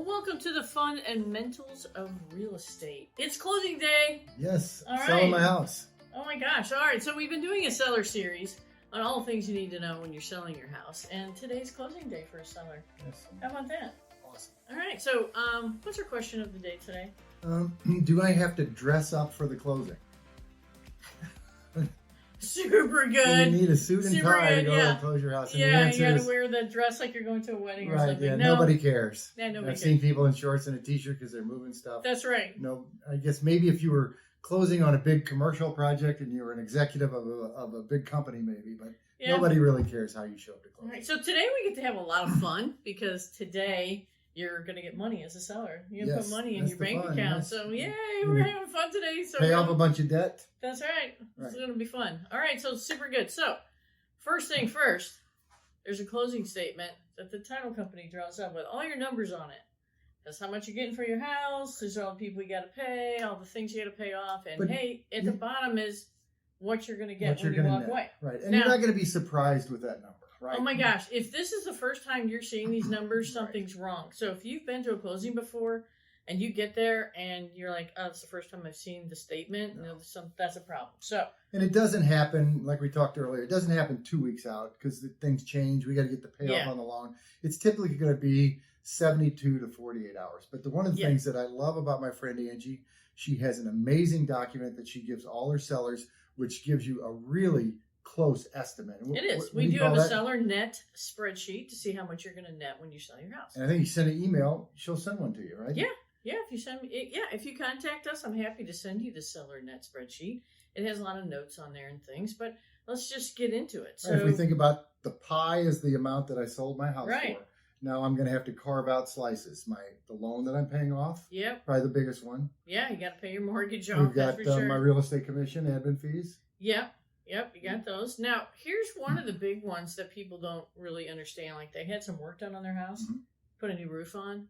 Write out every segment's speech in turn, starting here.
Well, welcome to the fun and mentals of real estate. It's closing day. Yes, All right. selling my house. Oh my gosh. All right. So we've been doing a seller series on all the things you need to know when you're selling your house. And today's closing day for a seller. Yes. How about that? Awesome. All right. So what's our question of the day today? Do I have to dress up for the closing? Super Do good. you need a suit and Super tie to good, go yeah. and close your house? And the Yeah, answer you got is, to wear the dress like you're going to a wedding or right, something. yeah, No, nobody cares. Yeah, nobody I've cares. seen people in shorts and a t-shirt because they're moving stuff. That's right. No, I guess maybe if you were closing on a big commercial project and you were an executive of a big company maybe, but Yeah. nobody really cares how you show up to All close. right. So today we get to have a lot of fun because today you're going to get money as a seller. You're going to Yes, put money in that's your the bank fun, account. yes. So yay, we're having fun today. So Pay off a bunch of debt. That's right. Right. It's going to be fun. All right. So super good. So first thing first, there's a closing statement that the title company draws up with all your numbers on it. That's how much you're getting for your house. There's all the people you got to pay, all the things you got to pay off. And But hey, at the bottom is what you're going to get What when you're you gonna walk net. away. Right. And Now- you're not going to be surprised with that number, right? Oh my gosh, if this is the first time you're seeing these numbers, something's wrong. So if you've been to a closing before and you get there and you're like, oh, it's the first time I've seen the statement, that's a problem. So, And it doesn't happen, like we talked earlier, it doesn't happen 2 weeks out because things change. We got to get the payoff Yeah. on the loan. It's typically going to be 72 to 48 hours. But one of the Yeah. things that I love about my friend Angie, she has an amazing document that she gives all her sellers, which gives you a really close estimate. And it is. what We you do call have a that? seller net spreadsheet to see how much you're going to net when you sell your house. And I think you send an email, she'll send one to you, right? Yeah. Yeah, if you send me, if you contact us, I'm happy to send you the seller net spreadsheet. It has a lot of notes on there and things, but let's just get into it. So, Right, if we think about the pie is the amount that I sold my house Right. for. Now I'm going to have to carve out slices. The loan that I'm paying off, yep, probably the biggest one. yeah, you got to pay your mortgage off. We've got that's for sure. my real estate commission, admin fees. Yep, you got those. Now, here's one of the big ones that people don't really understand. Like, they had some work done on their house, Mhm. put a new roof on,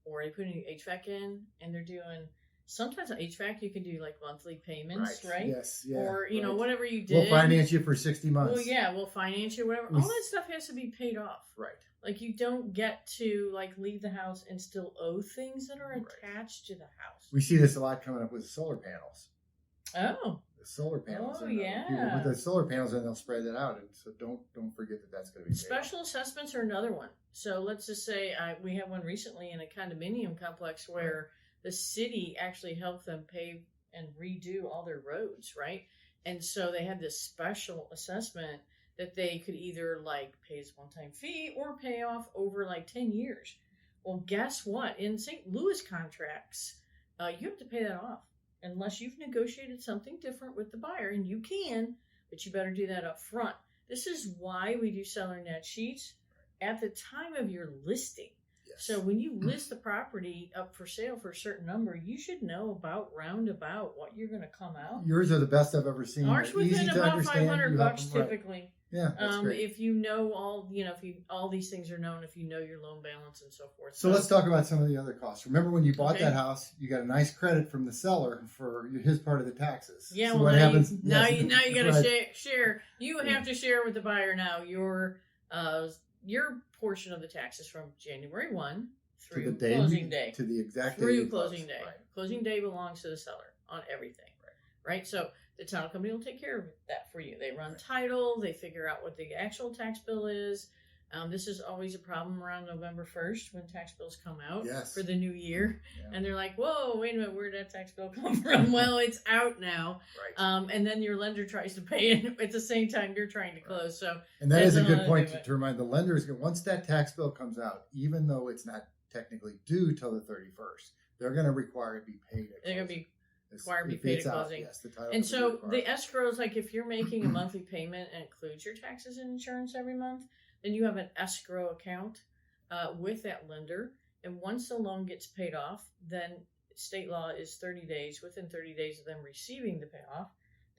or they put a new HVAC in, and they're doing, sometimes on HVAC you can do like monthly payments, right? Yes, yeah. Or, right. whatever you did. We'll finance you for 60 months. Well, yeah, we'll finance you, whatever. We- All that stuff has to be paid off. Right. Like, you don't get to, like, leave the house and still owe things that are Right. attached to the house. We see this a lot coming up with solar panels. Oh, The solar panels. Oh, and, yeah. People put the solar panels in, they'll spread that out. And so don't forget that that's going to be paid special assessments are another one. So let's just say we have one recently in a condominium complex where the city actually helped them pave and redo all their roads, right? And so they had this special assessment that they could either like pay as one-time fee or pay off over like 10 years. Well, guess what? In St. Louis contracts, you have to pay that off unless you've negotiated something different with the buyer, and you can, but you better do that up front. This is why we do seller net sheets at the time of your listing. Yes. So when you list the property up for sale for a certain number, you should know about roundabout what you're going to come out. Yours are the best I've ever seen. Ours They're easy within to about understand. $500 You have them right. typically. Yeah, that's great. If you know all, if you all these things are known, if you know your loan balance and so forth. So let's talk about some of the other costs. Remember when you bought Okay. that house, you got a nice credit from the seller for his part of the taxes. Yeah, So well, what now happens? now yes, you got to right. share. You have to share with the buyer now your portion of the taxes from January 1 to through the day closing day. to the exact day Through you closing close. day. Right. Closing day belongs to the seller on everything. Right? So the title company will take care of that for you. They run title, they figure out what the actual tax bill is. This is always a problem around November 1st when tax bills come out Yes. for the new year. Yeah. And they're like, whoa, wait a minute, where'd that tax bill come from? Well, it's out now. Right. And then your lender tries to pay it at the same time you're trying to close. So And that is a That's good another point thing, to remind the lenders. Once that tax bill comes out, even though it's not technically due till the 31st, they're going to require it be paid. At they're going to closing. be required to be If paid it's at out, closing. yes, the title And company so requires the it. escrow is like if you're making a monthly payment and includes your taxes and insurance every month, then you have an escrow account with that lender. And once the loan gets paid off, then state law is 30 days. Within 30 days of them receiving the payoff,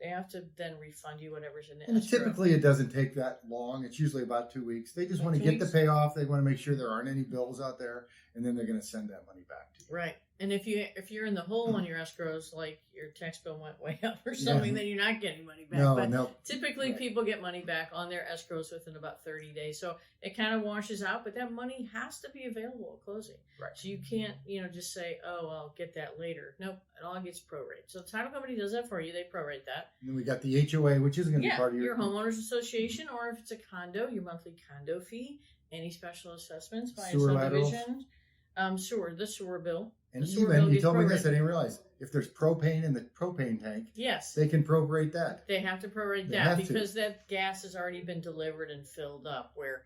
they have to then refund you whatever's in the And escrow. typically it doesn't take that long. It's usually about 2 weeks. They just About want to 2 get the weeks? payoff. They want to make sure there aren't any bills out there, and then they're going to send that money back to you. Right. And if you're in the hole on your escrows, like your tax bill went way up or something, then you're not getting money back. No. Typically, people get money back on their escrows within about 30 days. So it kind of washes out, but that money has to be available at closing. Right. So you can't, just say, oh, I'll get that later. Nope, it all gets prorated. So the title company does that for you. They prorate that. And then we got the HOA, which isn't going to be part of your homeowners association, or if it's a condo, your monthly condo fee, any special assessments by sewer a subdivision, the sewer bill. And even, you told me this, I didn't realize, if there's propane in the propane tank, yes, they can prorate that. They have to prorate that because that gas has already been delivered and filled up, where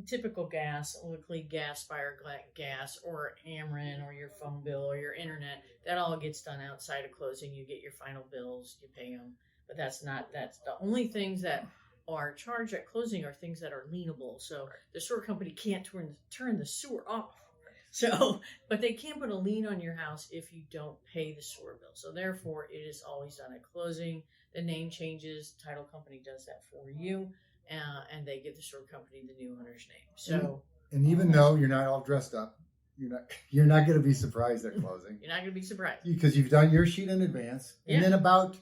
typical gas, locally gas-fired gas, or Ameren, or your phone bill, or your internet, that all gets done outside of closing. You get your final bills, you pay them. But that's the only things that are charged at closing are things that are lienable. So the sewer company can't turn the sewer off. So, but they can't put a lien on your house if you don't pay the sewer bill. So therefore, it is always done at closing. The name changes. Title company does that for you, and they give the sewer company the new owner's name. So, and even though you're not all dressed up, you're not going to be surprised at closing. You're not going to be surprised because you've done your sheet in advance, and then about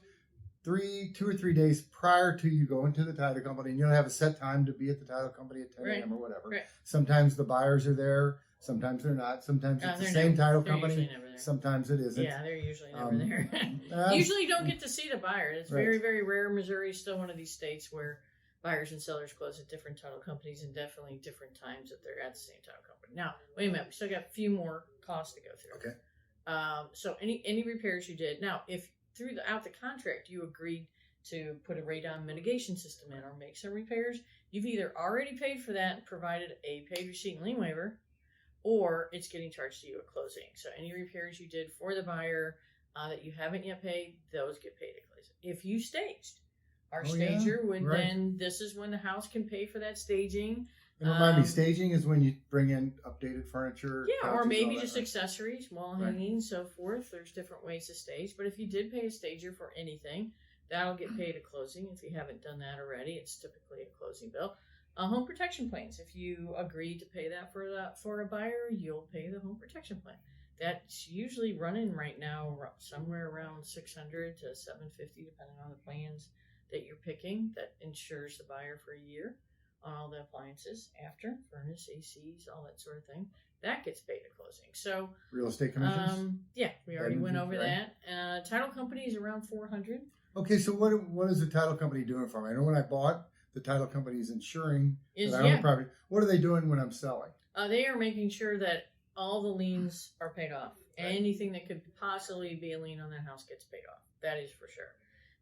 2 or 3 days prior to you going to the title company, and you'll have a set time to be at the title company at 10 a.m. or whatever. Right. Sometimes the buyers are there. Sometimes they're not. Sometimes it's the same title company. Sometimes it isn't. Yeah, they're usually never there. Usually you don't get to see the buyer. It's very, very rare. Missouri is still one of these states where buyers and sellers close at different title companies, and definitely different times that they're at the same title company. Now, wait a minute. We still got a few more costs to go through. Okay. So any repairs you did. Now, if throughout the contract you agreed to put a radon mitigation system in or make some repairs, you've either already paid for that and provided a paid receipt and lien waiver, or it's getting charged to you at closing. So any repairs you did for the buyer that you haven't yet paid, those get paid at closing. If you staged, our stager would then, this is when the house can pay for that staging. And remind me, staging is when you bring in updated furniture. Yeah, or maybe just accessories, wall hanging, so forth. There's different ways to stage. But if you did pay a stager for anything, that'll get paid at closing. If you haven't done that already, it's typically a closing bill. Home protection plans. If you agree to pay that for a buyer, you'll pay the home protection plan. That's usually running right now somewhere around $600 to $750, depending on the plans that you're picking. That insures the buyer for a year on all the appliances after, furnace, ACs, all that sort of thing. That gets paid at closing. So real estate commissions. Yeah, we already went over that. Title company is around $400. Okay, so what is the title company doing for me? I know when I bought, the title company is insuring that I own the property. What are they doing when I'm selling? They are making sure that all the liens are paid off. Anything that could possibly be a lien on that house gets paid off. That is for sure.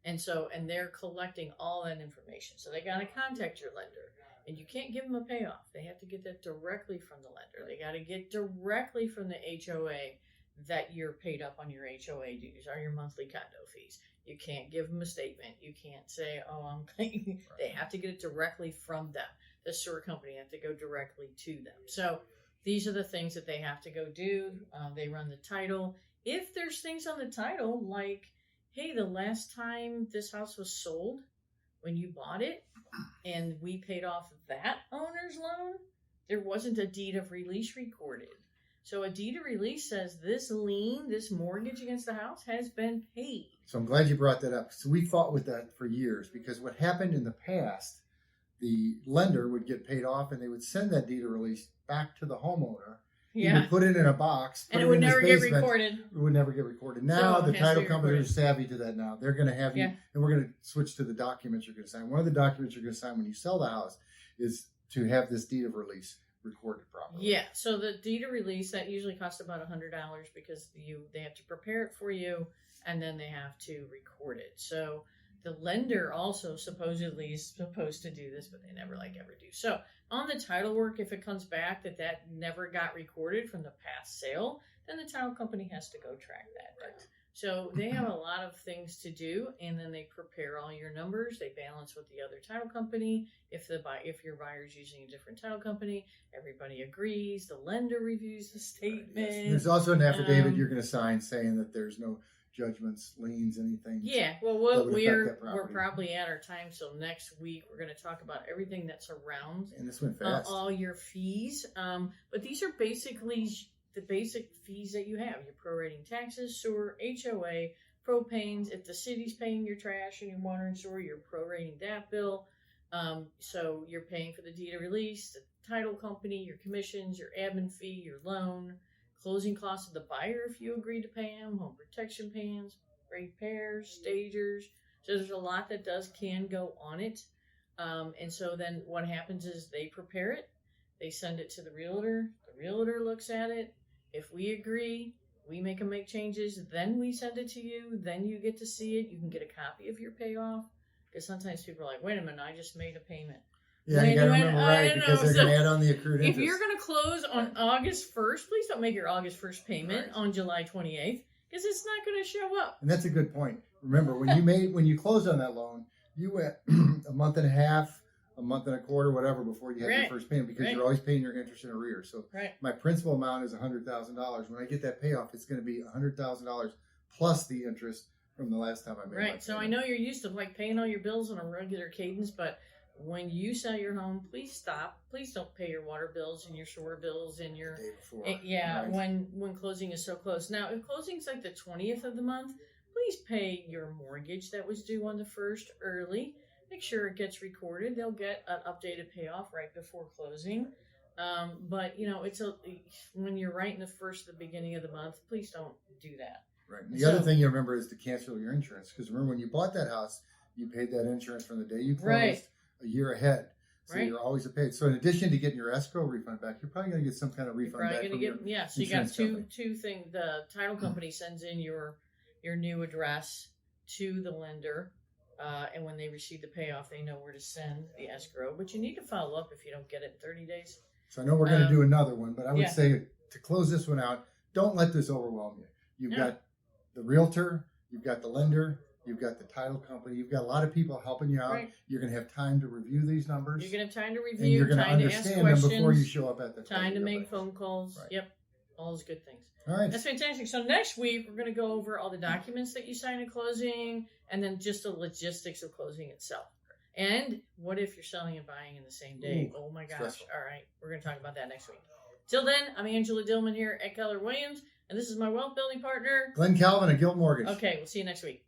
And they're collecting all that information. So they got to contact your lender. And you can't give them a payoff. They have to get that directly from the lender. They got to get directly from the HOA that you're paid up on your HOA dues or your monthly condo fees. You can't give them a statement. You can't say, oh, I'm paying. They have to get it directly from them. The sewer company have to go directly to them. So these are the things that they have to go do. They run the title. If there's things on the title like, hey, the last time this house was sold, when you bought it, and we paid off that owner's loan, there wasn't a deed of release recorded. So a deed of release says this lien, this mortgage against the house has been paid. So I'm glad you brought that up. So we fought with that for years because what happened in the past, the lender would get paid off and they would send that deed of release back to the homeowner. He would put it in a box. And it would never get recorded. It would never get recorded. Now the title companies are savvy to that now. They're going to have you, and we're going to switch to the documents you're going to sign. One of the documents you're going to sign when you sell the house is to have this deed of release recorded properly. Yeah, so the deed of release, that usually costs about $100 because they have to prepare it for you, and then they have to record it. So the lender also supposedly is supposed to do this, but they never ever do. So on the title work, if it comes back that never got recorded from the past sale, then the title company has to go track that down. So they have a lot of things to do, and then they prepare all your numbers. They balance with the other title company. If your buyer's using a different title company, everybody agrees. The lender reviews the statement. Yes. There's also an affidavit you're going to sign saying that there's no judgments, liens, anything. Yeah, well, we're probably at our time. So next week we're going to talk about everything that surrounds and this went fast. All your fees. But these are basically the basic fees that you have. You're prorating taxes, sewer, HOA, propanes. If the city's paying your trash and your water and sewer, you're prorating that bill. So you're paying for the deed of release, the title company, your commissions, your admin fee, your loan, closing costs of the buyer if you agree to pay them, home protection payments, repairs, stagers. So there's a lot that can go on it. And so then what happens is they prepare it, they send it to the realtor looks at it. If we agree, we make changes, then we send it to you, then you get to see it. You can get a copy of your payoff. Because sometimes people are like, wait a minute, I just made a payment. Yeah, you got to remember, right, because they're going to add on the accrued interest. If you're going to close on August 1st, please don't make your August 1st payment on July 28th, because it's not going to show up. And that's a good point. Remember, when you closed on that loan, you went a month and a half, a month and a quarter, whatever, before you had your first payment, because you're always paying your interest in arrears. So my principal amount is $100,000. When I get that payoff, it's going to be $100,000 plus the interest from the last time I made my payment. So I know you're used to like paying all your bills on a regular cadence, but when you sell your home, please stop. Please don't pay your water bills and your sewer bills and your the day before. When closing is so close. Now, if closing's like the 20th of the month, please pay your mortgage that was due on the 1st early. Make sure it gets recorded. They'll get an updated payoff right before closing. But when you're right in the beginning of the month, please don't do that. Right. The other thing you remember is to cancel your insurance, because remember when you bought that house, you paid that insurance from the day you closed a year ahead. So you're always paid. So in addition to getting your escrow refund back, you're probably going to get some kind of refund back from your so you got two things. The title company sends in your new address to the lender, and when they receive the payoff, they know where to send the escrow. But you need to follow up if you don't get it in 30 days. So I know we're going to do another one, but I would say to close this one out, don't let this overwhelm you. You've got the realtor, you've got the lender, you've got the title company, you've got a lot of people helping you out. You're going to have time to review these numbers. You're going to have time to review, and you're going to time to ask understand questions, them before you show up at the time to make phone calls. Yep, all those good things. All right. That's fantastic. So next week, we're going to go over all the documents that you sign at closing, and then just the logistics of closing itself. And what if you're selling and buying in the same day? Oh my gosh. Stressful. All right. We're going to talk about that next week. Till then, I'm Angela Dillmon here at Keller Williams, and this is my wealth building partner, Glen Calvin at Guild Mortgage. Okay, we'll see you next week.